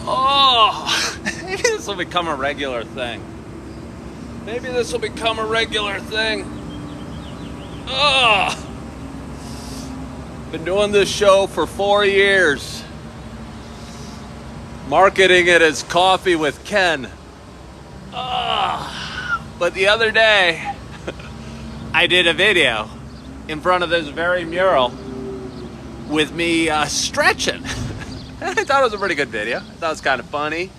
Oh, maybe this will become a regular thing. Maybe this will become a regular thing. Oh, been doing this show for 4 years. Marketing it as Coffee with Ken. Oh, but the other day, I did a video in front of this very mural with me stretching. I thought it was a pretty good video. I thought it was kind of funny.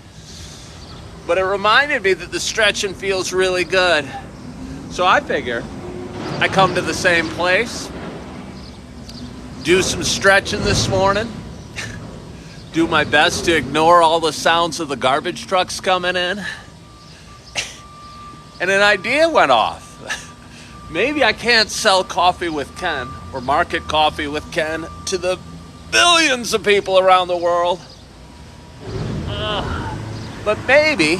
But it reminded me that the stretching feels really good. So I figure I come to the same place, do some stretching this morning, do my best to ignore all the sounds of the garbage trucks coming in. And an idea went off. Maybe I can't sell Coffee with Ken or market Coffee with Ken to the billions of people around the world. But maybe,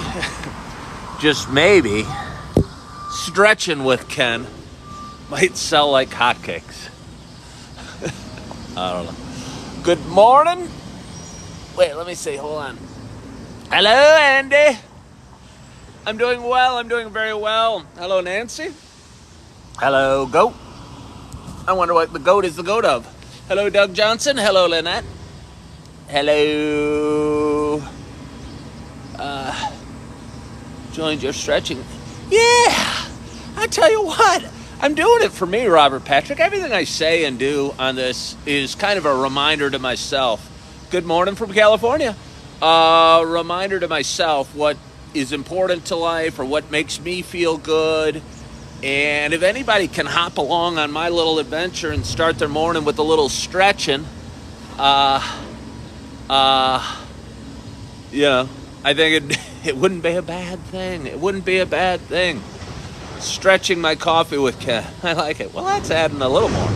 just maybe, stretching with Ken might sell like hotcakes. I don't know. Good morning. Wait, let me see. Hold on. Hello, Andy. I'm doing well. I'm doing very well. Hello, Nancy. Hello, goat. I wonder what the goat is the goat of. Hello, Doug Johnson. Hello, Lynette. Hello. Joined your stretching. Yeah. I tell you what. I'm doing it for me, Robert Patrick. Everything I say and do on this is kind of a reminder to myself. Good morning from California. Reminder to myself what is important to life or what makes me feel good. And if anybody can hop along on my little adventure and start their morning with a little stretching, I think it wouldn't be a bad thing. It wouldn't be a bad thing. Stretching my coffee with Ken. I like it. Well, that's adding a little more.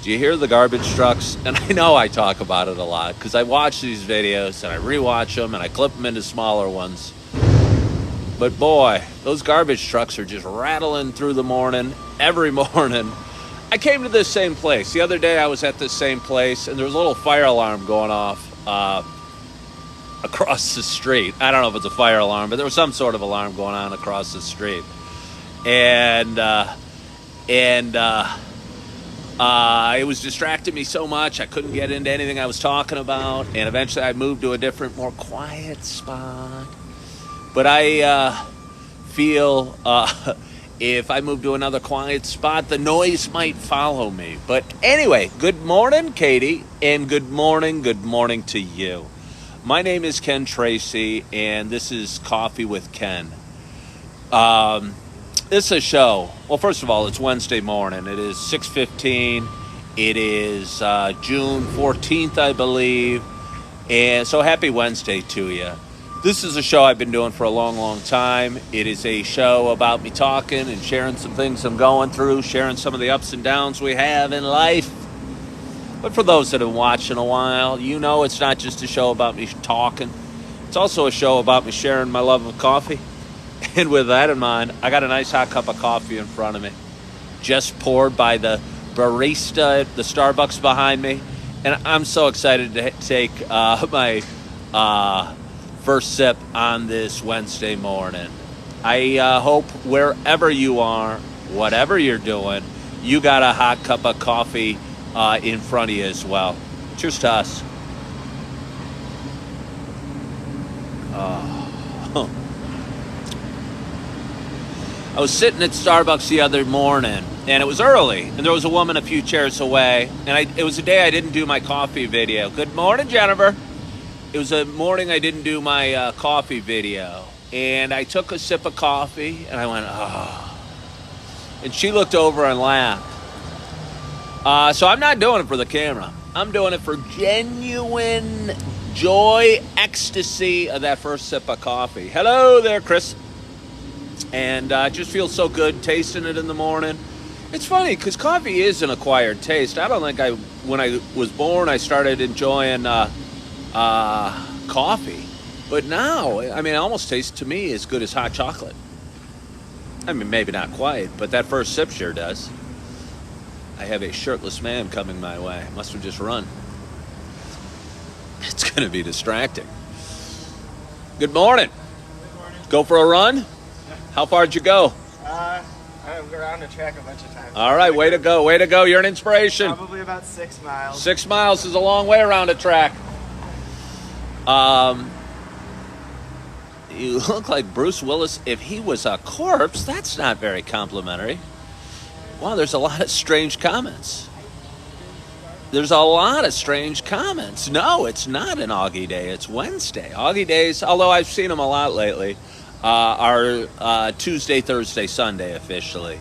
Do you hear the garbage trucks? And I know I talk about it a lot because I watch these videos and I rewatch them and I clip them into smaller ones. But boy, those garbage trucks are just rattling through the morning, every morning. I came to this same place. The other day I was at this same place and there was a little fire alarm going off across the street. I don't know if it's a fire alarm, but there was some sort of alarm going on across the street. And it was distracting me so much I couldn't get into anything I was talking about. And eventually I moved to a different, more quiet spot. But I feel if I move to another quiet spot, the noise might follow me. But anyway, good morning, Katie, and good morning to you. My name is Ken Tracy, and this is Coffee with Ken. This is a show. Well, first of all, it's Wednesday morning. It is 6:15. It is June 14th, I believe. And so happy Wednesday to you. This is a show I've been doing for a long, long time. It is a show about me talking and sharing some things I'm going through, sharing some of the ups and downs we have in life. But for those that have watched in a while, you know it's not just a show about me talking. It's also a show about me sharing my love of coffee. And with that in mind, I got a nice hot cup of coffee in front of me, just poured by the barista at the Starbucks behind me. And I'm so excited to take my first sip on this Wednesday morning. I hope wherever you are, whatever you're doing, you got a hot cup of coffee in front of you as well. Cheers to us. I was sitting at Starbucks the other morning, and it was early, and there was a woman a few chairs away, and it was a day I didn't do my coffee video. Good morning, Jennifer. It was a morning I didn't do my coffee video, and I took a sip of coffee, and I went, oh. And she looked over and laughed. So I'm not doing it for the camera. I'm doing it for genuine joy, ecstasy of that first sip of coffee. Hello there, Chris. And it just feels so good tasting it in the morning. It's funny because coffee is an acquired taste. I don't think when I was born, I started enjoying coffee. But now, I mean, it almost tastes to me as good as hot chocolate. I mean, maybe not quite, but that first sip sure does. I have a shirtless man coming my way. Must have just run. going to be distracting. Good morning. Good morning. Go for a run? Yeah. How far did you go? I've gone around the track a bunch of times. All right, way to go. Way to go. You're an inspiration. Probably about 6 miles. 6 miles is a long way around a track. You look like Bruce Willis. If he was a corpse, that's not very complimentary. Wow, there's a lot of strange comments. There's a lot of strange comments. No, it's not an Augie Day. It's Wednesday. Augie Days, although I've seen them a lot lately, are Tuesday, Thursday, Sunday officially.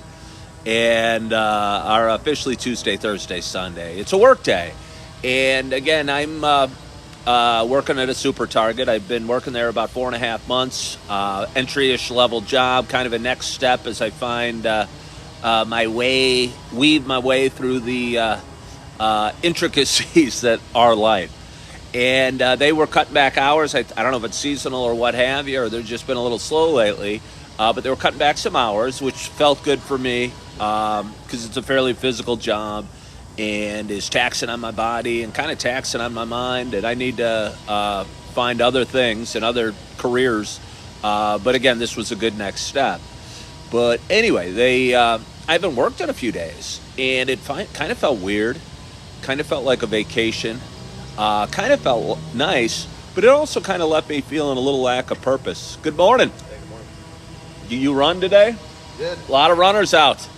And are officially Tuesday, Thursday, Sunday. It's a work day. And again, I'm working at a super target. I've been working there about 4.5 months. Entry-ish level job, kind of a next step as I find weave my way through the intricacies that are life. And they were cutting back hours. I don't know if it's seasonal or what have you, or they've just been a little slow lately. But they were cutting back some hours, which felt good for me because it's a fairly physical job and is taxing on my body and kind of taxing on my mind. And I need to find other things and other careers. But again, this was a good next step. But anyway, I haven't worked in a few days, and it kind of felt weird. Kind of felt like a vacation. Kind of felt nice, but it also kind of left me feeling a little lack of purpose. Good morning. Hey, good morning. You run today? Did. A lot of runners out.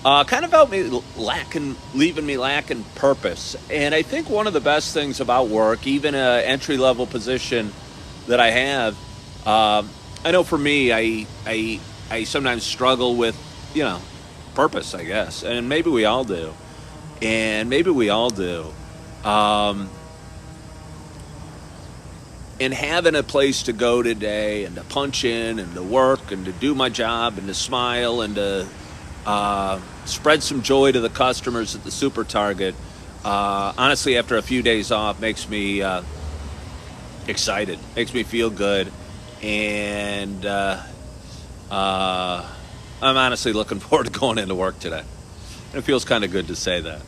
Kind of felt leaving me lacking purpose. And I think one of the best things about work, even an entry-level position that I have, I know for me, I sometimes struggle with, purpose, I guess. And maybe we all do. And having a place to go today and to punch in and to work and to do my job and to smile and to spread some joy to the customers at the super target, honestly, after a few days off, makes me excited, makes me feel good. And I'm honestly looking forward to going into work today. And it feels kind of good to say that.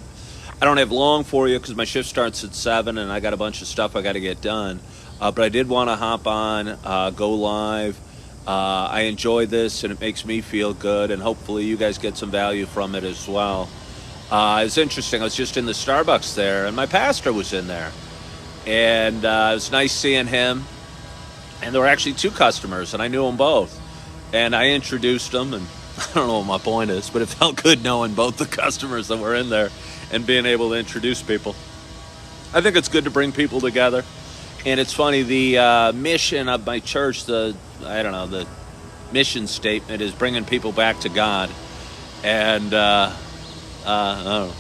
I don't have long for you because my shift starts at 7 and I got a bunch of stuff I got to get done. But I did want to hop on, go live. I enjoy this and it makes me feel good, and hopefully you guys get some value from it as well. It was interesting. I was just in the Starbucks there, and my pastor was in there. And it was nice seeing him. And there were actually 2 customers, and I knew them both. And I introduced them, and I don't know what my point is, but it felt good knowing both the customers that were in there and being able to introduce people. I think it's good to bring people together. And it's funny, the mission of my church, the mission statement is bringing people back to God. And I don't know,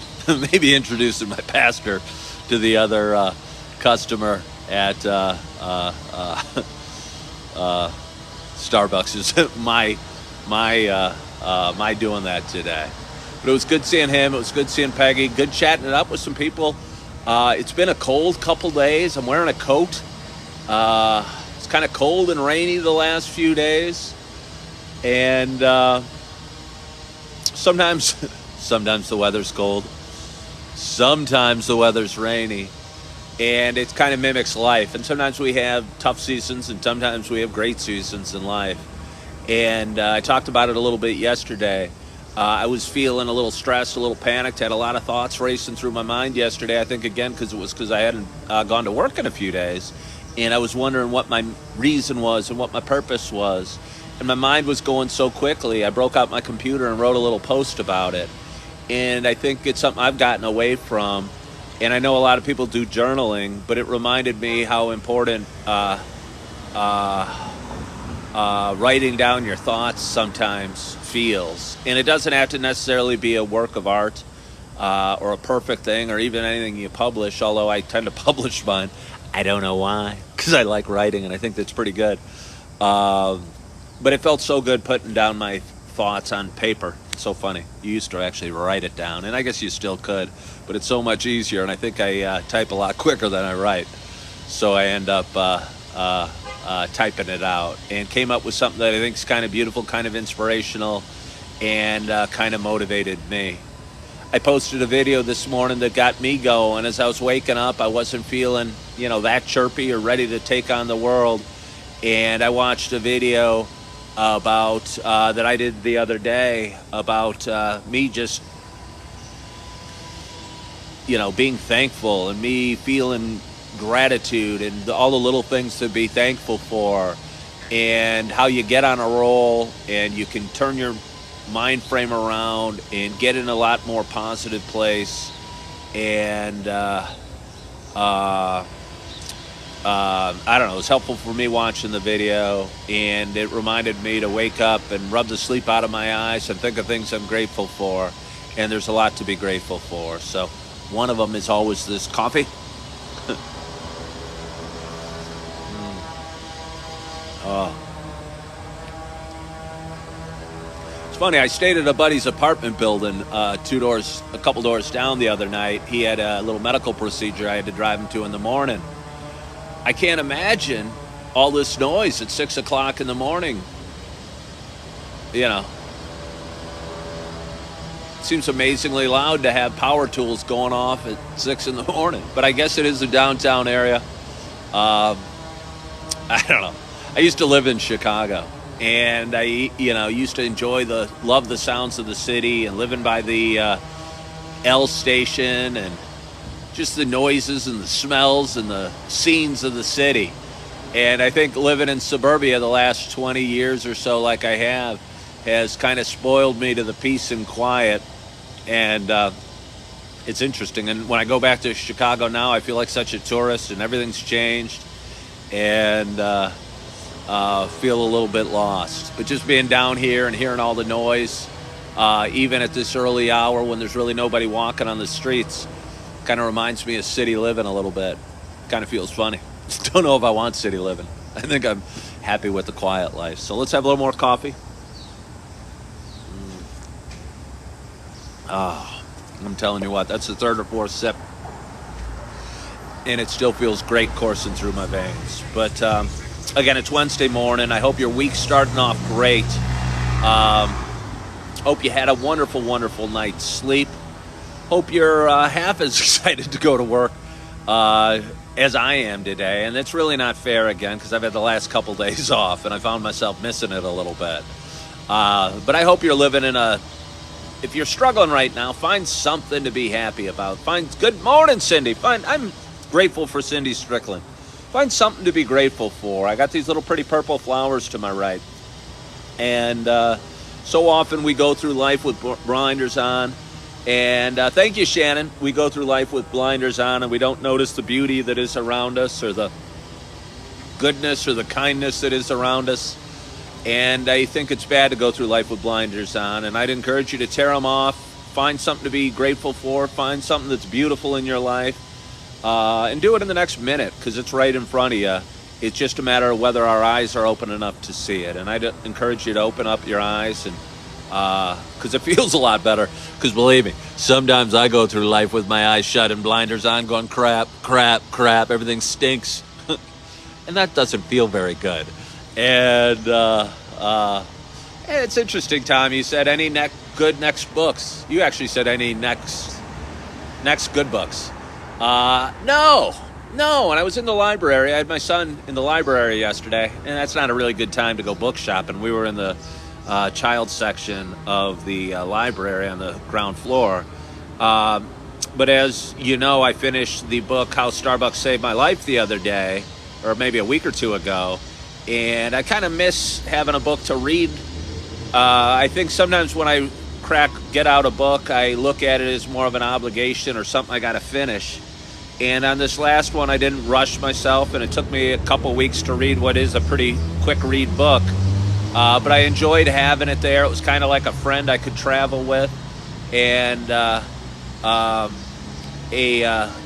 maybe introducing my pastor to the other customer at Starbucks is my doing that today. But it was good seeing him. It was good seeing Peggy. Good chatting it up with some people. It's been a cold couple days. I'm wearing a coat. It's kind of cold and rainy the last few days. And sometimes the weather's cold. Sometimes the weather's rainy. And it kind of mimics life. And sometimes we have tough seasons and sometimes we have great seasons in life. And I talked about it a little bit yesterday. I was feeling a little stressed, a little panicked, had a lot of thoughts racing through my mind yesterday. I think, again, because I hadn't gone to work in a few days. And I was wondering what my reason was and what my purpose was. And my mind was going so quickly, I broke out my computer and wrote a little post about it. And I think it's something I've gotten away from. And I know a lot of people do journaling, but it reminded me how important writing down your thoughts sometimes feels. And it doesn't have to necessarily be a work of art or a perfect thing or even anything you publish, although I tend to publish mine. I don't know why, because I like writing and I think that's pretty good. But it felt so good putting down my thoughts on paper. It's so funny. You used to actually write it down, and I guess you still could, but it's so much easier, and I think I type a lot quicker than I write. So I end up typing it out and came up with something that I think is kind of beautiful, kind of inspirational, and kind of motivated me. I posted a video this morning that got me going. As I was waking up, I wasn't feeling that chirpy or ready to take on the world. And I watched a video about that I did the other day about me just being thankful and me feeling gratitude and all the little things to be thankful for, and how you get on a roll and you can turn your mind frame around and get in a lot more positive place. And I don't know, it was helpful for me watching the video, and it reminded me to wake up and rub the sleep out of my eyes and think of things I'm grateful for. And there's a lot to be grateful for. So one of them is always this coffee. Oh. It's funny, I stayed at a buddy's apartment building a couple doors down the other night. He had a little medical procedure I had to drive him to in the morning. I can't imagine all this noise at 6 o'clock in the morning. It seems amazingly loud to have power tools going off at 6 in the morning. But I guess it is a downtown area. I don't know. I used to live in Chicago, and I used to love the sounds of the city, and living by the L station, and just the noises and the smells and the scenes of the city. And I think living in suburbia the last 20 years or so, like I have, has kind of spoiled me to the peace and quiet. And it's interesting. And when I go back to Chicago now, I feel like such a tourist, and everything's changed, and feel a little bit lost. But just being down here and hearing all the noise, even at this early hour when there's really nobody walking on the streets, kind of reminds me of city living a little bit. Kind of feels funny. Just don't know if I want city living. I think I'm happy with the quiet life. So let's have a little more coffee. I'm telling you what, that's the third or fourth sip, and it still feels great coursing through my veins. But again, it's Wednesday morning. I hope your week's starting off great. Hope you had a wonderful, wonderful night's sleep. Hope you're half as excited to go to work as I am today. And it's really not fair, again, because I've had the last couple days off, and I found myself missing it a little bit. But I hope you're living if you're struggling right now, find something to be happy about. Good morning, Cindy. I'm grateful for Cindy Strickland. Find something to be grateful for. I got these little pretty purple flowers to my right. And so often we go through life with blinders on. And thank you, Shannon. We go through life with blinders on, and we don't notice the beauty that is around us, or the goodness or the kindness that is around us. And I think it's bad to go through life with blinders on. And I'd encourage you to tear them off. Find something to be grateful for. Find something that's beautiful in your life. And do it in the next minute, because it's right in front of you. It's just a matter of whether our eyes are open enough to see it. And I'd encourage you to open up your eyes, and because it feels a lot better. Because believe me, sometimes I go through life with my eyes shut and blinders on, going crap, crap, crap, everything stinks. And that doesn't feel very good. And it's interesting, Tom. You said any good next books. You actually said any next good books. No. When I was in the library, I had my son in the library yesterday, and that's not a really good time to go book shopping. We were in the child section of the library on the ground floor. But as you know, I finished the book How Starbucks Saved My Life the other day, or maybe a week or two ago. And I kind of miss having a book to read. I think sometimes when I get out a book, I look at it as more of an obligation or something I got to finish. And on this last one, I didn't rush myself, and it took me a couple weeks to read what is a pretty quick read book. But I enjoyed having it there. It was kind of like a friend I could travel with. And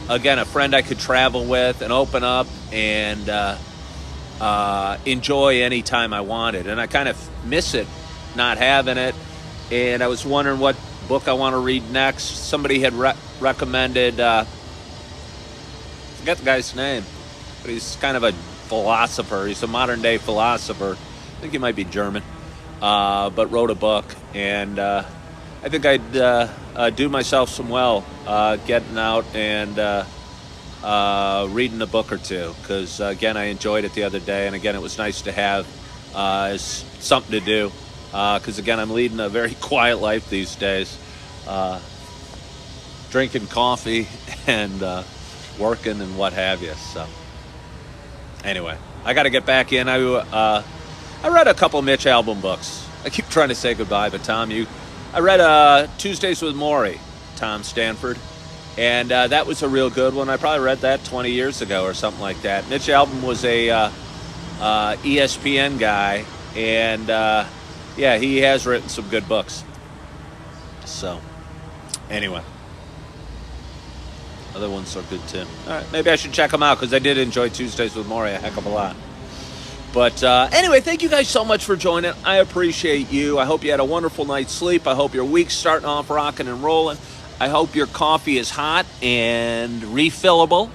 again, a friend I could travel with and open up and enjoy any time I wanted. And I kind of miss it, not having it. And I was wondering what book I want to read next. Somebody had recommended, I forget the guy's name, but he's kind of a philosopher. He's a modern day philosopher. I think he might be German, but wrote a book. And I think I'd do myself some getting out and reading a book or two, because, again, I enjoyed it the other day, and, again, it was nice to have as something to do, because, again, I'm leading a very quiet life these days, drinking coffee and working and what have you. So, anyway, I got to get back in. I read a couple Mitch Albom books. I keep trying to say goodbye, but Tom, I read Tuesdays with Maury, Tom Stanford, and that was a real good one. I probably read that 20 years ago or something like that. Mitch Albom was a ESPN guy, and yeah, he has written some good books. So, anyway, other ones are good too. All right, maybe I should check them out, because I did enjoy Tuesdays with Maury a heck of a lot. But anyway, thank you guys so much for joining. I appreciate you. I hope you had a wonderful night's sleep. I hope your week's starting off rocking and rolling. I hope your coffee is hot and refillable.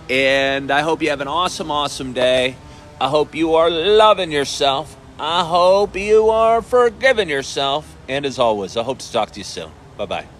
And I hope you have an awesome, awesome day. I hope you are loving yourself. I hope you are forgiving yourself. And as always, I hope to talk to you soon. Bye-bye.